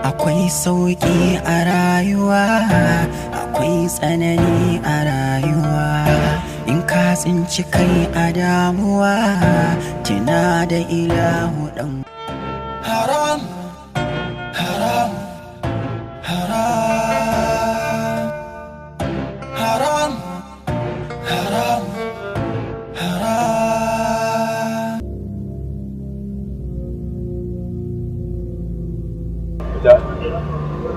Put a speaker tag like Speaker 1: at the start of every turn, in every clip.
Speaker 1: Akwai sauƙi a rayuwa, akwai tsanani a rayuwa. In ka tsinci kai a damuwa, tina da ilahu ɗan. Haram, haram, haram, haram, haram, haram.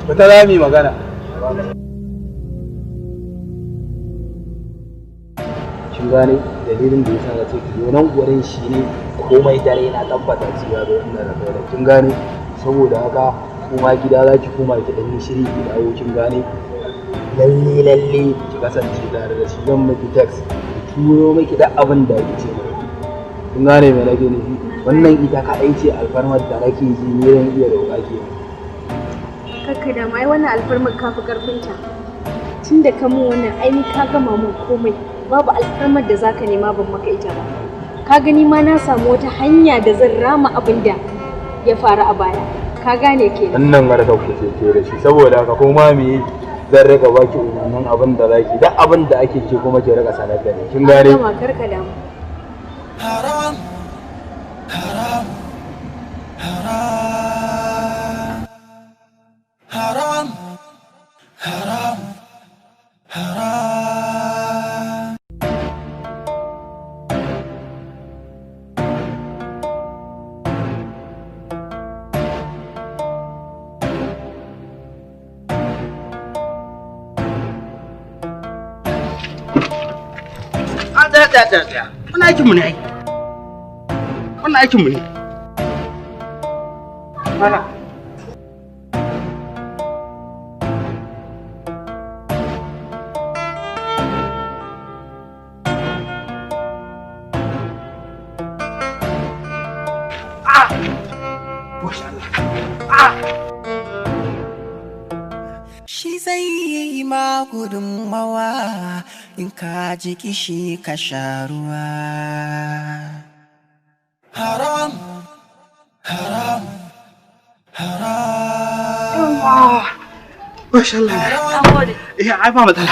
Speaker 2: Wata za mu yi magana. Kin gane dalilin da yasa na ce ki nan gurin shi ne komai dare na tabbata cewa da wannan rabai da kin gane saboda haka kuma gida za ki koma ki dan yi shiri ki dawo kin gane lalle ki kasance tare da shi zan miki text ki turo miki da abin da kike ce kin gane me nake nufi wannan ita ka aice alfarmar da nake ji ne ran iya roƙa ke
Speaker 3: kakka da mai wannan alfarmar kafi karfinta tunda ka mun wannan aini ka gama mun komai babu alfarmar da zaka nema ban maka ita ba ka gani ma na samu wata hanya da zan rama abin da ya faru a baya ka gane ke
Speaker 2: wannan marka ku ce da shi saboda haka kuma me zan rika baki umarnin abin da zaki duk abin da ake ce kuma ki rika sanar da ni kin gane
Speaker 3: ma karka da mu
Speaker 1: Haram, haram, haram, haram, haram, haram.
Speaker 4: Tsaya. Wannan aikinmu ne ai. Wannan aikinmu ne. Mana.
Speaker 1: Shi zai yi ma gudunmawa in ka ji kishi ka sha ruwa. Haram, haram, haram.
Speaker 4: Masha Allah. Eh, ai ba matsala.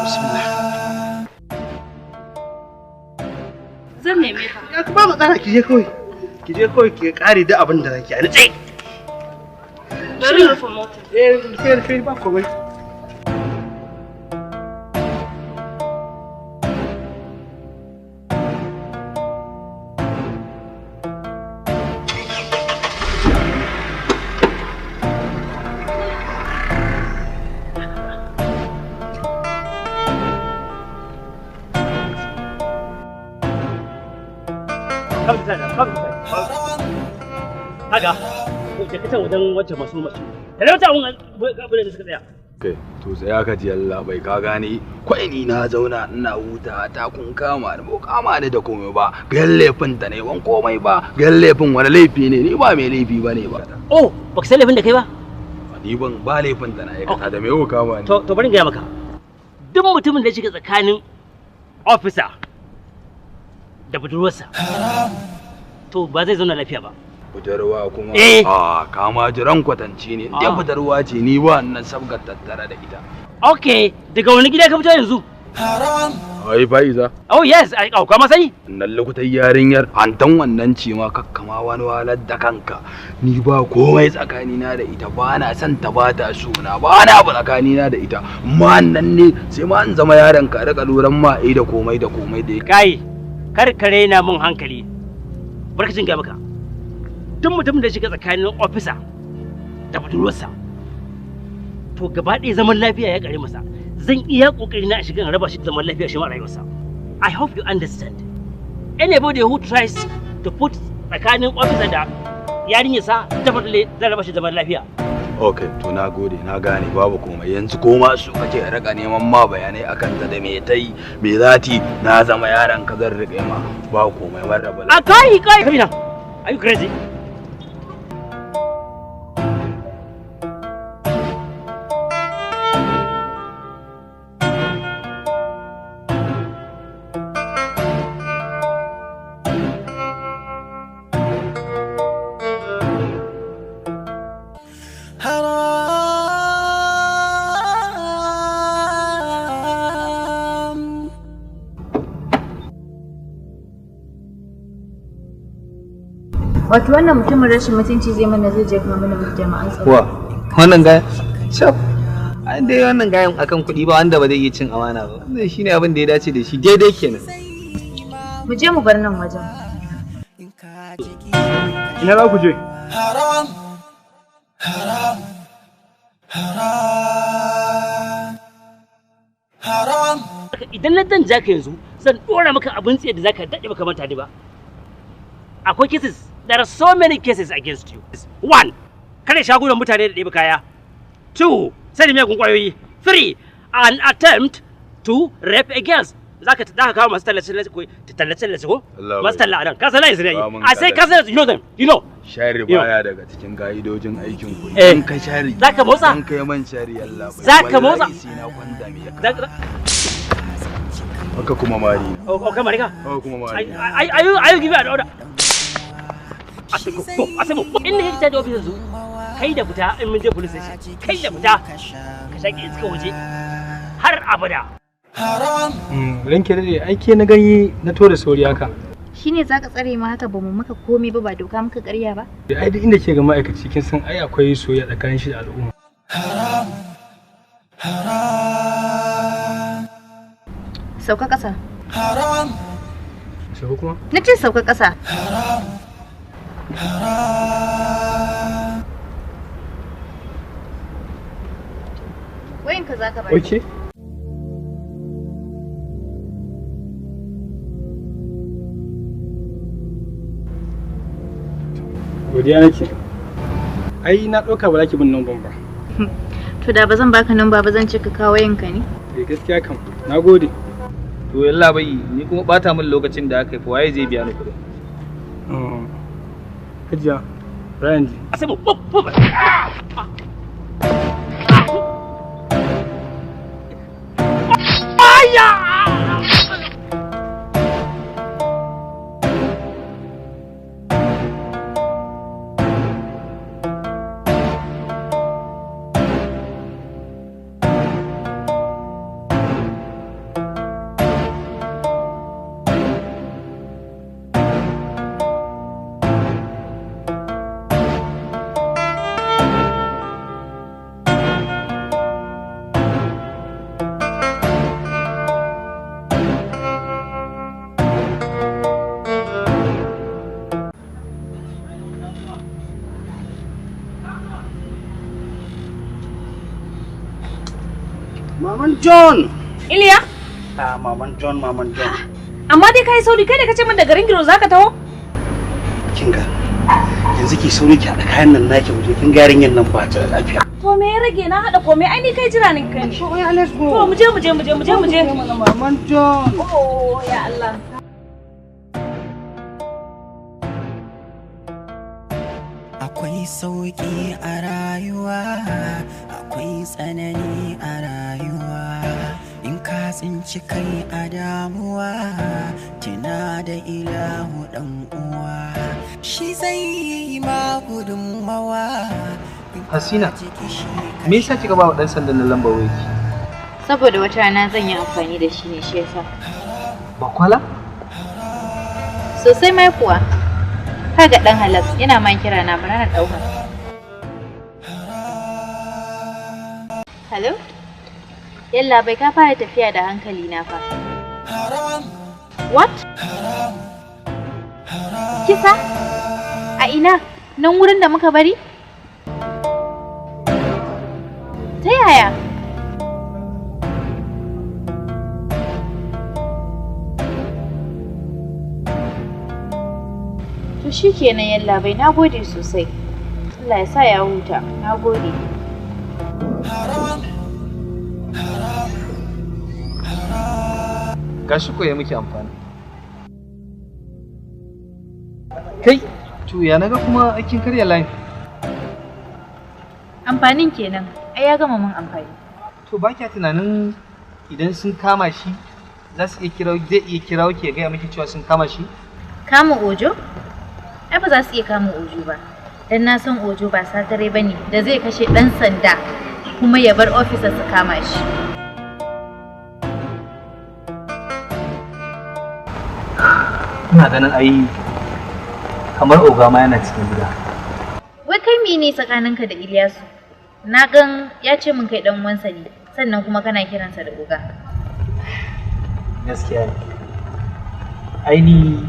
Speaker 4: Bismillah.
Speaker 3: zan neme ka
Speaker 4: Ya ba matsala ki je kawai ki kare da abin da zaki a nace.
Speaker 3: bari rufe mota
Speaker 4: Rufe ba komai.
Speaker 5: Kaga, da ka wajen wacce masu mace. Ka da wata abin da suka tsaya.
Speaker 2: kai to tsaya ka ji Allah bai ka gane kwai ni na zauna ina huta ta kun kama ni ba kama ni da komai ba ga laifin ta ne ban komai ba ga laifin wani laifi ne ni ba mai laifi bane ba
Speaker 5: Oh, baka san laifin da kai ba?
Speaker 2: ni ban ba laifin ta na aikata da me yau kama ni
Speaker 5: To bari in gaya maka. Duk mutumin da ya shiga tsakanin officer da budurwarsa, to ba zai zauna lafiya ba.
Speaker 2: budurwa kuma
Speaker 5: Eh.
Speaker 2: kama jiran kwatanci ne inda budurwa ce ni ba nan sabgar tattara da ita
Speaker 5: Okay, daga wani gida ka fito yanzu?
Speaker 1: Haram,
Speaker 2: ai Faiza
Speaker 5: Oh yes, ai kuma sani.
Speaker 2: nan lokutan yarinyar antan wannan ce ma kakkama wani walar da kanka ni ba komai tsakanina da ita ba na son ta ba ta suna ba na ba tsakanina da ita ma nan ne sai ma an zama yaron ka rika luran ma da komai da
Speaker 5: Kai, kar ka raina mun hankali. Barkacin ga maka. Duk mutumin da ya shiga tsakanin officer da budurwarsa, to gaba ɗaya zaman lafiya ya kare masa. Zan iya kokari na shiga in raba shi da zaman lafiya shi ma rayuwarsa. I hope you understand. Anybody who tries to put tsakanin officer da yarinyarsa, definitely zan raba shi da zaman lafiya.
Speaker 2: okay to na gode na gane babu komai yanzu koma su kace raka neman ma bayanai akan ta da me tai me zati na zama yaron ka zan rike ma ba komai marraba
Speaker 5: Kai, Kabina, are you crazy?
Speaker 3: Wato wannan mutumin rashin mutunci zai mana zai jefa mana jama'an tsaro.
Speaker 2: Wa wannan gayan? Shaf. An dai wannan gayan akan kuɗi ba wanda ba zai iya cin amana ba. Wannan shine abin da ya dace da shi daidai kenan.
Speaker 3: Mu je mu bar nan wajen.
Speaker 4: Ina za ku je?
Speaker 1: Haram, haram, haram, haram.
Speaker 5: Idan na dan jaka yanzu zan dora maka abin tsaye da zaka dade baka manta ni ba. Akwai cases, there are so many cases against you. 1. Kare shagunan mutane da ɗebe kaya. 2. Sani miyagun kwayoyi. 3. An attempt to rape a girl. Zaka kawo masu tallace ko? Masu talla a nan. Ka san layin su ne. I say ka san you know them. You know.
Speaker 2: Shari baya daga cikin ka'idojin aikin ku. In ka shari.
Speaker 5: Zaka motsa?
Speaker 2: In kai man shari Allah.
Speaker 5: Zaka motsa?
Speaker 2: Haka kuma mari.
Speaker 5: Oh, kai mari ka?
Speaker 2: Oh, kuma mari.
Speaker 5: Ayu give an order. Asimo. In ne yake da office yanzu. Kai da fita in mun je police station. Kai da fita. Ka shaki iska waje. Har abada.
Speaker 1: Haram.
Speaker 4: Ranke dade aike na gani na to da sauri haka.
Speaker 3: Shine zaka tsare mu haka bamu maka komai ba doka muka ƙarya ba?
Speaker 4: Ai duk inda ke ga ma'aikaci kin san ai akwai soyayya tsakanin shi da al'umma.
Speaker 1: Haram, haram,
Speaker 3: Sauka ƙasa.
Speaker 1: haram,
Speaker 4: Sai kuma?
Speaker 3: Na ce sauka ƙasa.
Speaker 1: haram, haram.
Speaker 3: Wayanka zaka bari.
Speaker 4: Okay. Godiya nake. Ai na ɗauka ba za ki bin numban ba.
Speaker 3: To da ba zan baka namba ba zan ce ka kawo wayanka ne?
Speaker 4: Gaskiya kam. Na gode.
Speaker 2: To yalla bai ni kuma bata min lokacin da aka yi waye zai biya ni kuɗin.
Speaker 4: Hajiya, Ryan ji.
Speaker 5: Asimo.
Speaker 4: Maman John.
Speaker 3: Iliya?
Speaker 4: Maman John.
Speaker 3: Amma dai kai sauri kai da kace min da garin Giro zaka taho?
Speaker 4: Kinga. Yanzu ki sauri ki haɗa kayan nan naki waje kin ga yarinyan nan ba ta da lafiya.
Speaker 3: To me ya rage na hada komai ai ni kai jira ni kai.
Speaker 4: So ya let's go.
Speaker 3: To mu je.
Speaker 4: Maman John.
Speaker 3: Oh ya Allah.
Speaker 1: Akwai sauƙi a rayuwa, akwai tsanani a rayuwa. In ka tsinci kai a damuwa, tuna da ilahu ɗan uwa. Shi zai yi ma gudunmawa.
Speaker 2: Hasina, me yasa kika ba wa dan sandan nan lambar wayarki?
Speaker 3: Saboda wata rana zan yi amfani da shi ne shi yasa.
Speaker 2: Bakwala?
Speaker 3: Sosai mai kuwa. Kaga dan halas yana man kira na bara na dauka. Hello? Yalla bai ka fara tafiya da hankali na fa. What? Kisa? A ina? Nan wurin da muka bari? Ta yaya? To shikenan yalla bai nagode sosai. Allah ya sa ya huta. Nagode.
Speaker 2: Gashi ko ya miki amfani. Kai, to ya naga kuma aikin karya line.
Speaker 3: Amfanin kenan. Ai ya gama mun amfani.
Speaker 2: To ba kya tunanin idan sun kama shi za su iya kirawo ki ya gaya miki cewa sun kama shi?
Speaker 3: Kama Ojo? Ai ba za su iya kama Ojo ba. Dan na san Ojo ba sakare bane da zai kashe dan sanda kuma ya bar officer su kama shi.
Speaker 2: Ina ganin ai kamar oga ma yana cikin gida.
Speaker 6: Wai kai mene tsakaninka da Ilyasu? Na gan ya ce min kai dan uwansa ne, sannan kuma kana kiransa da oga.
Speaker 2: Gaskiya ne. Aini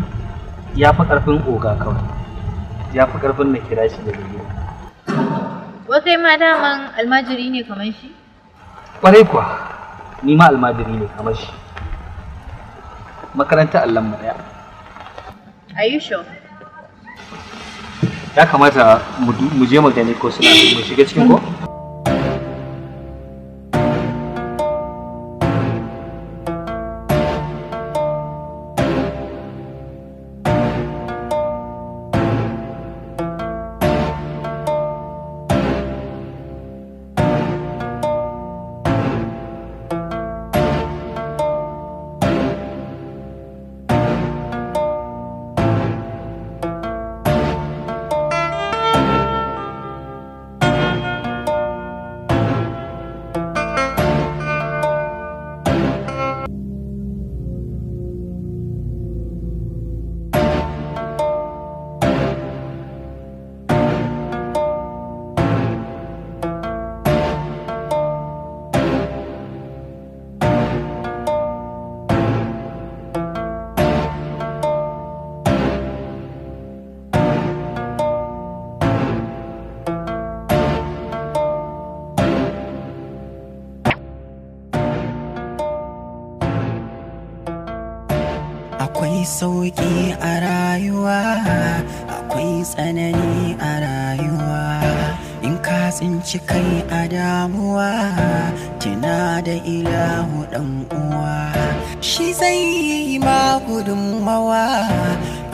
Speaker 2: ya fi ƙarfin oga kawai. Ya fi ƙarfin na kira shi daga gida.
Speaker 6: Wai kai ma daman almajiri ne kamar shi?
Speaker 2: Ƙwarai kuwa, ni ma almajiri ne kamar shi. Makarantar Allahn mu ɗaya.
Speaker 6: Are you sure?
Speaker 2: Ya kamata mu je mu gani ko suna mu shiga cikin ko?
Speaker 1: Akwai sauƙi a rayuwa, akwai tsanani a rayuwa. In ka tsinci kai a damuwa, tuna da ilahu ɗan uwa. Shi zai yi ma gudunmawa,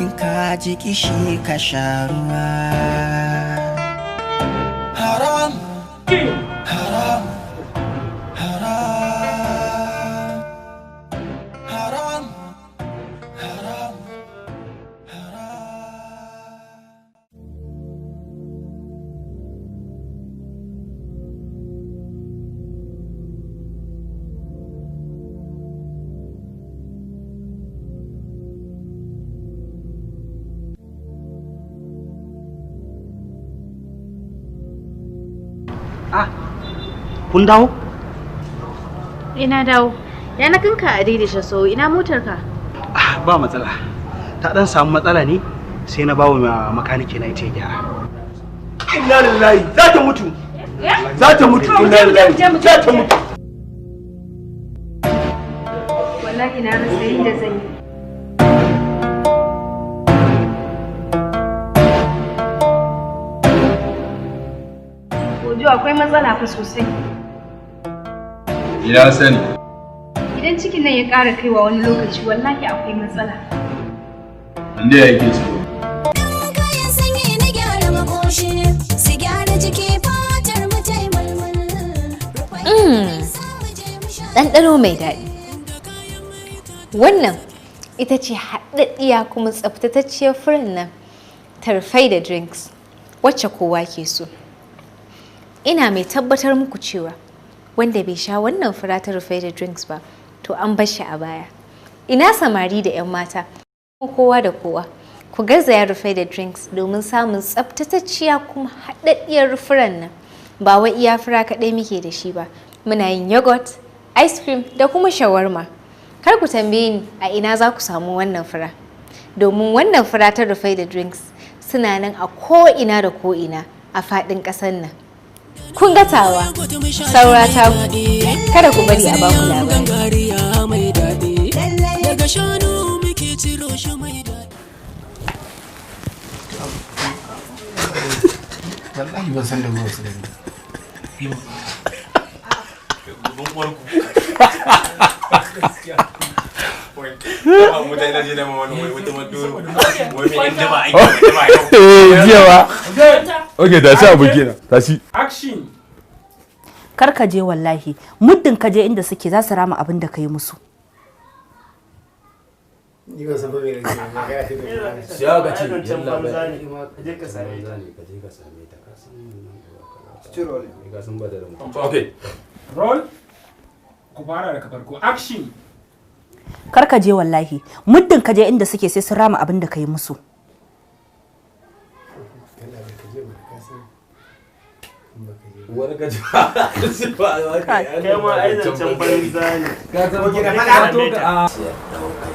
Speaker 1: in ka ji kishi ka sha ruwa. Haram, haram, haram.
Speaker 4: Kun dawo?
Speaker 6: Ina dawo. Ya na kanka a daidaita so ina motar ka?
Speaker 4: Ba matsala. Ta dan samu matsala ne sai na bawo makanike na ita gyara. Inna lillahi, za ta mutu. Za ta mutu, inna lillahi, za ta mutu.
Speaker 3: Wallahi na rasa inda zan yi. Ojo akwai matsala fa sosai.
Speaker 7: Ina sani.
Speaker 3: Idan cikin nan ya ƙara kaiwa wani lokaci wallahi akwai matsala.
Speaker 7: Wanda ya yake ciki?
Speaker 8: Kayan sanyi na gyara makoshi, su gyara jiki fatar mu ta yi mulmul.
Speaker 9: Ɗanɗano mai daɗi. Wannan ita ce haɗaɗɗiya kuma tsaftatacciyar furen nan tarfai da drinks wacce kowa ke so. Ina mai tabbatar muku cewa wanda bai sha wannan fura ta rufe da drinks ba to an bar shi a baya. Ina samari da 'yan mata kowa da kowa ku garzaya rufe da drinks domin samun tsaftatacciya kuma haɗaɗɗiyar furen nan. Ba wai iya fura kaɗai muke da shi ba, muna yin yogurt, ice cream da kuma shawarma. Kar ku tambaye ni a ina za ku samu wannan fura, domin wannan fura ta rufe da drinks suna nan a ko'ina da ko'ina a faɗin ƙasar nan. Kun ga tawa, saura ta kada ku bari a ba ku labari.
Speaker 2: Wallahi ban san da ruwa su da ni.
Speaker 7: Okay, tashi abokina, tashi.
Speaker 10: Action. Kar ka je wallahi, muddin ka je inda suke za su rama abin da ka yi musu.
Speaker 2: Ni ba san ba me nake ba.
Speaker 10: Ya ga ci,
Speaker 2: yalla ba. Ka je ka same ta. Ka je ka same ta. Ka san nan ba. Ka san ba da mu.
Speaker 10: Okay.
Speaker 11: Roll. Ku fara daga farko. Action.
Speaker 10: Kar ka je wallahi, muddin ka je inda suke sai su rama abin da ka yi musu.
Speaker 2: wani gaji
Speaker 12: kai ma ai zancen banza ne
Speaker 2: ka san ki da fada to ka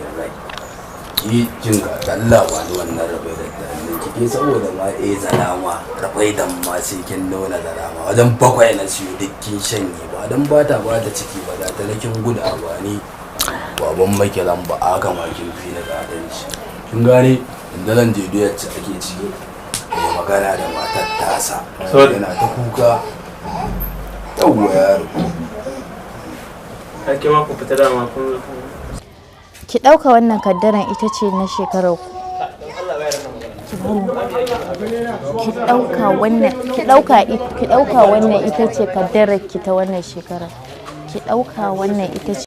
Speaker 2: ki jin ga Allah ba ni wannan rabai da dalilin kike saboda ma zalama rabai dan ma sai kin nuna zalama wajen bakwai na siyo dukkin shanye ba dan bata ciki ba da talakin guda ba ni baban makilan ba aka ma kin fi na gadanci kin gane inda zan je doyar ci ake ciki mai magana da matar tasa yana ta kuka yawwa yaro
Speaker 12: ake ma ku fita da ma kun
Speaker 6: ki ɗauka wannan kaddaran ita ce na shekarar ku ki ɗauka wannan ita ce kaddarar ki ta wannan shekarar ki ɗauka wannan ita ce